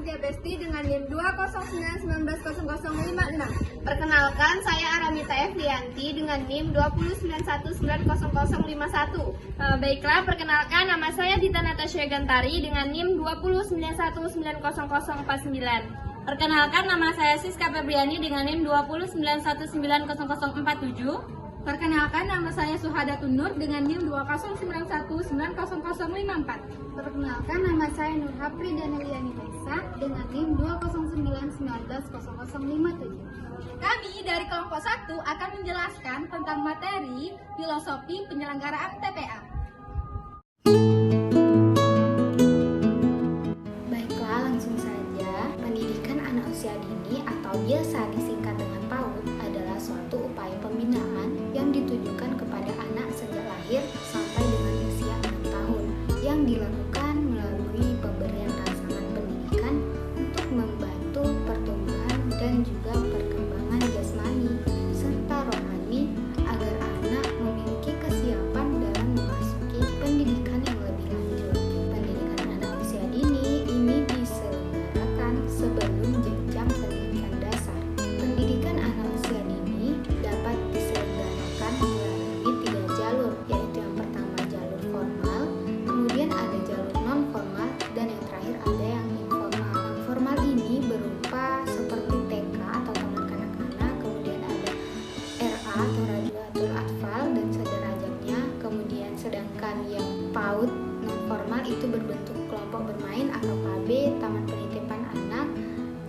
Mutia Besti dengan NIM 209190056. Perkenalkan, saya Aramita Evlianti dengan NIM 209190051. Baiklah, perkenalkan nama saya Dita Natasha Gantari dengan NIM 209190049. Perkenalkan, nama saya Siska Febriani dengan NIM 209190047. Perkenalkan, nama saya Suhadatun Nur dengan NIM 209190054. Perkenalkan, nama saya Nur Hapri Daneliani Nisa dengan NIM 209190057. Kami dari kelompok 1 akan menjelaskan tentang materi filosofi penyelenggaraan TPA. Baiklah, langsung saja. Pendidikan anak usia dini atau biasa disingkat dengan PAUD adalah suatu upaya pembinaan yang ditujukan kepada anak sejak lahir sampai dengan usia 6 tahun yang dilakukan melalui pemberian rangsangan pendidikan untuk membantu pertumbuhan dan juga perkembangan jasmani serta rohani agar anak memiliki kesiapan dalam memasuki pendidikan yang lebih lanjut. Pendidikan anak usia dini ini diselenggarakan sebelum jenjang pendidikan dasar. Pendidikan anak usia dini dapat diselenggarakan melalui 3 jalur, yaitu yang pertama jalur formal, kemudian ada jalur non formal, dan yang terakhir ada yang informal. Formal ini berupa seperti TK atau taman kanak-kanak, kemudian ada RA atau Radiatul Atfal dan sederajatnya, kemudian sedangkan yang PAUD non formal itu berbentuk kelompok bermain atau KB, taman penitipan anak,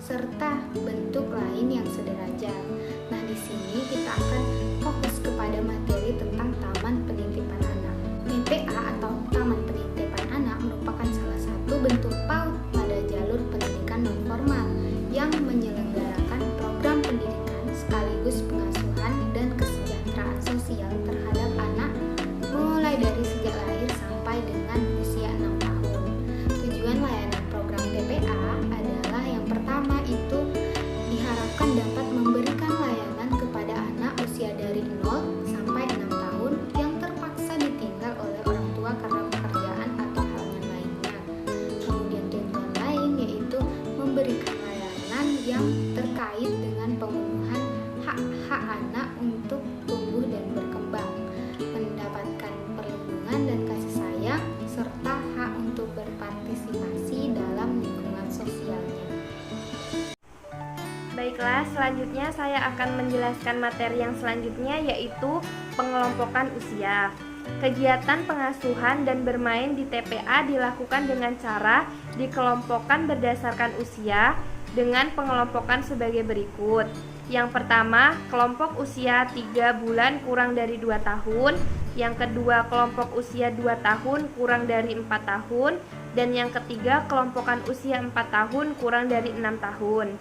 serta bentuk lain yang sederajat. Nah, di sini kita akan fokus kepada materi tentang taman penitipan anak. TPA atau taman penitipan anak merupakan salah satu bentuk PAUD pada jalur pendidikan non formal yang menyelenggarakan program pendidikan sekaligus pengasuhan dan kesejahteraan sosial terhadap anak mulai dari sejak lahir sampai dengan usia 6 tahun. Tujuan layanan program TPA adalah yang pertama itu diharapkan dapat memberikan layanan kepada anak usia dari 0 sampai 6 tahun yang terpaksa ditinggal oleh orang tua karena pekerjaan atau halangan lainnya. Kemudian tujuan lain yaitu memberikan layanan yang terkait dengan pemenuhan hak-hak anak untuk tumbuh dan berkembang, mendapatkan perlindungan dan kasih sayang, serta hak untuk berpartisipasi dalam lingkungan sosialnya. Baiklah, selanjutnya saya akan menjelaskan materi yang selanjutnya, yaitu pengelompokan usia. Kegiatan pengasuhan dan bermain di TPA dilakukan dengan cara dikelompokkan berdasarkan usia dengan pengelompokan sebagai berikut. Yang pertama, kelompok usia 3 bulan kurang dari 2 tahun. Yang kedua, kelompok usia 2 tahun kurang dari 4 tahun. Dan yang ketiga, kelompokan usia 4 tahun kurang dari 6 tahun.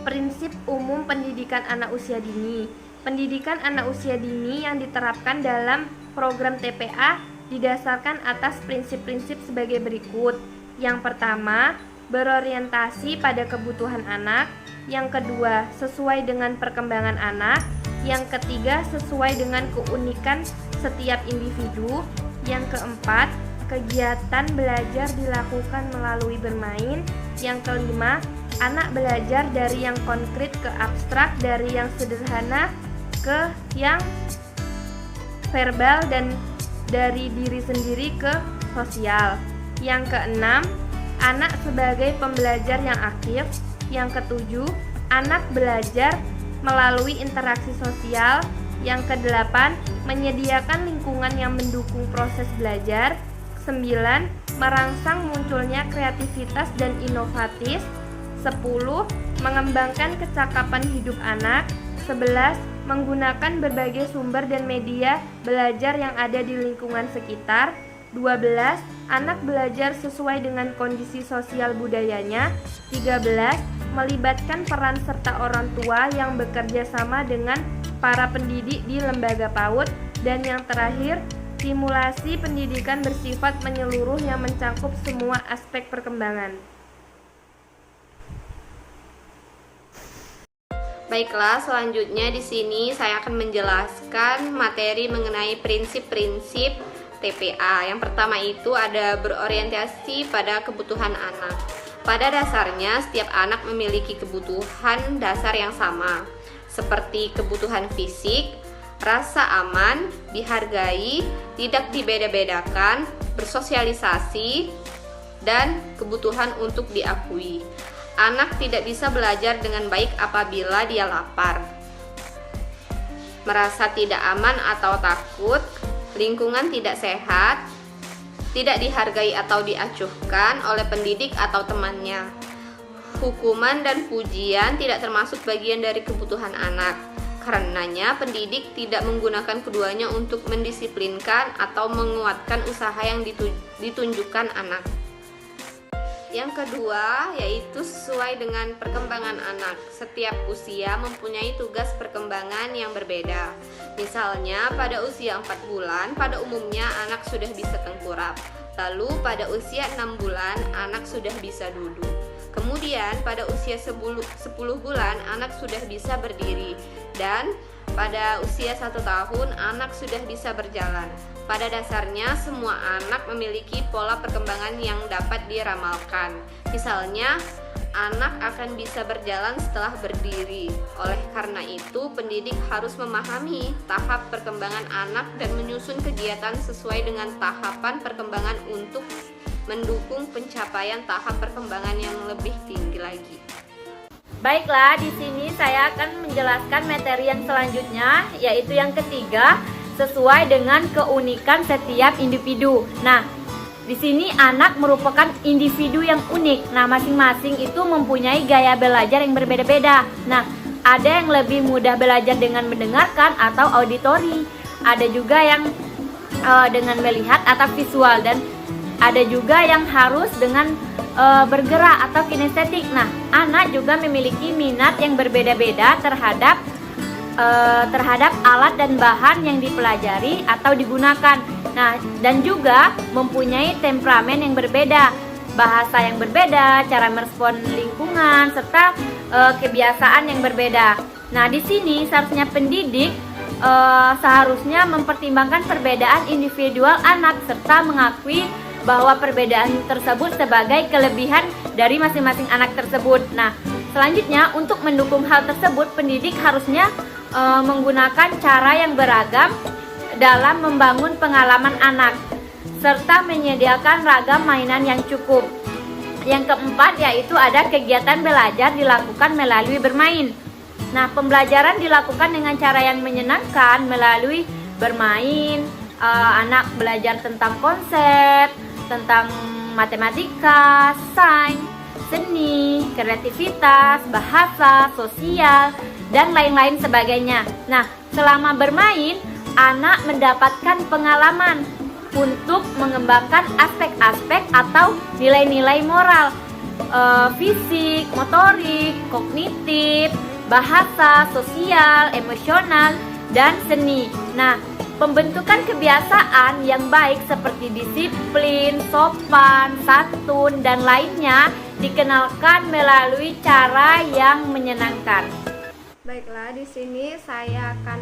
Prinsip umum pendidikan anak usia dini. Pendidikan anak usia dini yang diterapkan dalam program TPA didasarkan atas prinsip-prinsip sebagai berikut. Yang pertama, berorientasi pada kebutuhan anak. Yang kedua, sesuai dengan perkembangan anak. Yang ketiga, sesuai dengan keunikan setiap individu. Yang keempat, kegiatan belajar dilakukan melalui bermain. Yang kelima, anak belajar dari yang konkret ke abstrak, dari yang sederhana ke yang verbal, dan dari diri sendiri ke sosial. Yang keenam, anak sebagai pembelajar yang aktif. Yang ketujuh, anak belajar melalui interaksi sosial. Yang kedelapan, menyediakan lingkungan yang mendukung proses belajar. 9. Merangsang munculnya kreativitas dan inovatif. 10. Mengembangkan kecakapan hidup anak. 11. Menggunakan berbagai sumber dan media belajar yang ada di lingkungan sekitar. 12. Anak belajar sesuai dengan kondisi sosial budayanya. 13. Melibatkan peran serta orang tua yang bekerja sama dengan para pendidik di lembaga PAUD. Dan yang terakhir, simulasi pendidikan bersifat menyeluruh yang mencakup semua aspek perkembangan. Baiklah, selanjutnya di sini saya akan menjelaskan materi mengenai prinsip-prinsip TPA. Yang pertama itu ada berorientasi pada kebutuhan anak. Pada dasarnya, setiap anak memiliki kebutuhan dasar yang sama, seperti kebutuhan fisik, rasa aman, dihargai, tidak dibeda-bedakan, bersosialisasi, dan kebutuhan untuk diakui. Anak tidak bisa belajar dengan baik apabila dia lapar, merasa tidak aman atau takut, lingkungan tidak sehat, tidak dihargai atau diacuhkan oleh pendidik atau temannya. Hukuman dan pujian tidak termasuk bagian dari kebutuhan anak. Karenanya, pendidik tidak menggunakan keduanya untuk mendisiplinkan atau menguatkan usaha yang ditunjukkan anak. Yang kedua, yaitu sesuai dengan perkembangan anak. Setiap usia mempunyai tugas perkembangan yang berbeda. Misalnya, pada usia 4 bulan, pada umumnya anak sudah bisa tengkurap. Lalu, pada usia 6 bulan, anak sudah bisa duduk. Kemudian, pada usia 10 bulan, anak sudah bisa berdiri. Dan pada usia 1 tahun, anak sudah bisa berjalan. Pada dasarnya, semua anak memiliki pola perkembangan yang dapat diramalkan. Misalnya, anak akan bisa berjalan setelah berdiri. Oleh karena itu, pendidik harus memahami tahap perkembangan anak dan menyusun kegiatan sesuai dengan tahapan perkembangan untuk mendukung pencapaian tahap perkembangan yang lebih tinggi lagi. Baiklah, di sini saya akan menjelaskan materi yang selanjutnya, yaitu yang ketiga, sesuai dengan keunikan setiap individu. Nah, di sini anak merupakan individu yang unik. Nah, masing-masing itu mempunyai gaya belajar yang berbeda-beda. Nah, ada yang lebih mudah belajar dengan mendengarkan atau auditori. Ada juga yang dengan melihat atau visual, dan ada juga yang harus dengan bergerak atau kinestetik. Nah, anak juga memiliki minat yang berbeda-beda terhadap alat dan bahan yang dipelajari atau digunakan. Nah, dan juga mempunyai temperamen yang berbeda, bahasa yang berbeda, cara merespon lingkungan, serta kebiasaan yang berbeda. Nah, di sini seharusnya pendidik seharusnya mempertimbangkan perbedaan individual anak serta mengakui bahwa perbedaan tersebut sebagai kelebihan dari masing-masing anak tersebut. Nah, selanjutnya untuk mendukung hal tersebut, pendidik harusnya menggunakan cara yang beragam dalam membangun pengalaman anak serta menyediakan ragam mainan yang cukup. Yang keempat, yaitu ada kegiatan belajar dilakukan melalui bermain. Nah, pembelajaran dilakukan dengan cara yang menyenangkan melalui bermain. Anak belajar tentang konsep, tentang matematika, sains, seni, kreativitas, bahasa, sosial, dan lain-lain sebagainya. Nah, selama bermain, anak mendapatkan pengalaman untuk mengembangkan aspek-aspek atau nilai-nilai moral, fisik, motorik, kognitif, bahasa, sosial, emosional, dan seni. Nah, pembentukan kebiasaan yang baik seperti disiplin, sopan, santun, dan lainnya dikenalkan melalui cara yang menyenangkan. Baiklah, di sini saya akan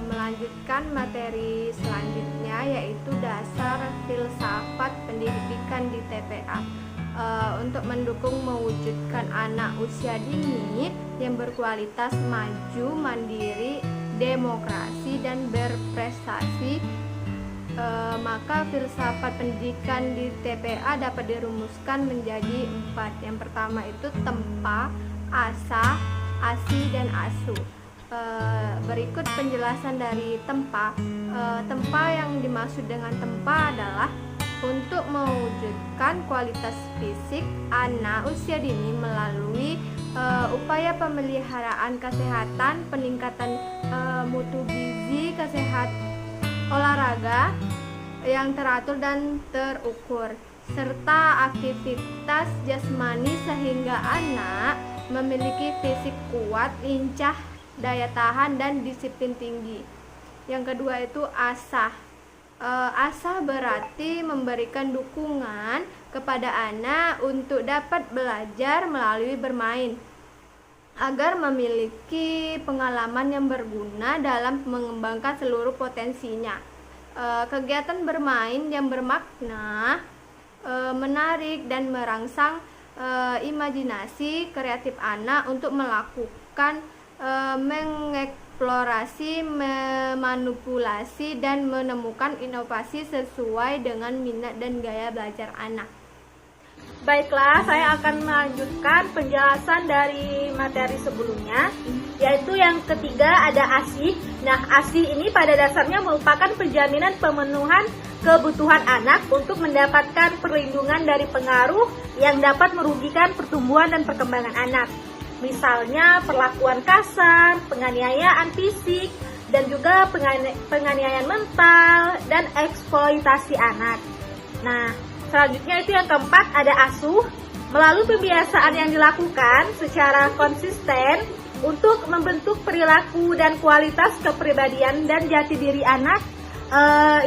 melanjutkan materi selanjutnya, yaitu dasar filsafat pendidikan di TPA. Untuk mendukung mewujudkan anak usia dini yang berkualitas, maju, mandiri, demokrasi, dan berprestasi, maka filsafat pendidikan di TPA dapat dirumuskan menjadi 4. Yang pertama itu tempa, asah, asi, dan asuh. Berikut penjelasan dari tempa. Tempa yang dimaksud dengan tempa adalah untuk mewujudkan kualitas fisik anak usia dini melalui upaya pemeliharaan kesehatan, peningkatan mutu gizi, kesehatan olahraga yang teratur dan terukur, serta aktivitas jasmani sehingga anak memiliki fisik kuat, lincah, daya tahan, dan disiplin tinggi. Yang kedua itu asah. Asah berarti memberikan dukungan kepada anak untuk dapat belajar melalui bermain agar memiliki pengalaman yang berguna dalam mengembangkan seluruh potensinya. Kegiatan bermain yang bermakna, menarik, dan merangsang imajinasi kreatif anak untuk melakukan mengeksplorasi, memanipulasi, dan menemukan inovasi sesuai dengan minat dan gaya belajar anak. Baiklah, saya akan melanjutkan penjelasan dari materi sebelumnya, yaitu yang ketiga ada ASI. Nah, ASI ini pada dasarnya merupakan penjaminan pemenuhan kebutuhan anak untuk mendapatkan perlindungan dari pengaruh yang dapat merugikan pertumbuhan dan perkembangan anak. Misalnya perlakuan kasar, penganiayaan fisik, dan juga penganiayaan mental, dan eksploitasi anak. Nah, selanjutnya itu yang keempat ada asuh. Melalui pembiasaan yang dilakukan secara konsisten untuk membentuk perilaku dan kualitas kepribadian dan jati diri anak,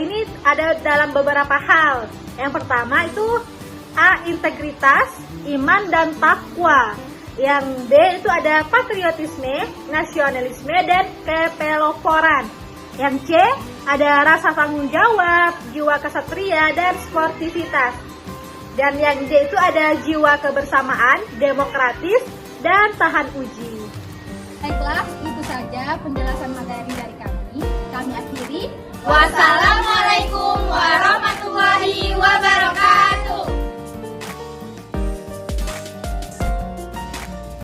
ini ada dalam beberapa hal. Yang pertama itu A. Integritas, iman, dan takwa. Yang B itu ada patriotisme, nasionalisme, dan kepeloporan. Yang C ada rasa tanggung jawab, jiwa kesatria, dan sportivitas. Dan yang D itu ada jiwa kebersamaan, demokratis, dan tahan uji. Baiklah, itu saja penjelasan materi dari kami. Kami akhiri. Wassalamualaikum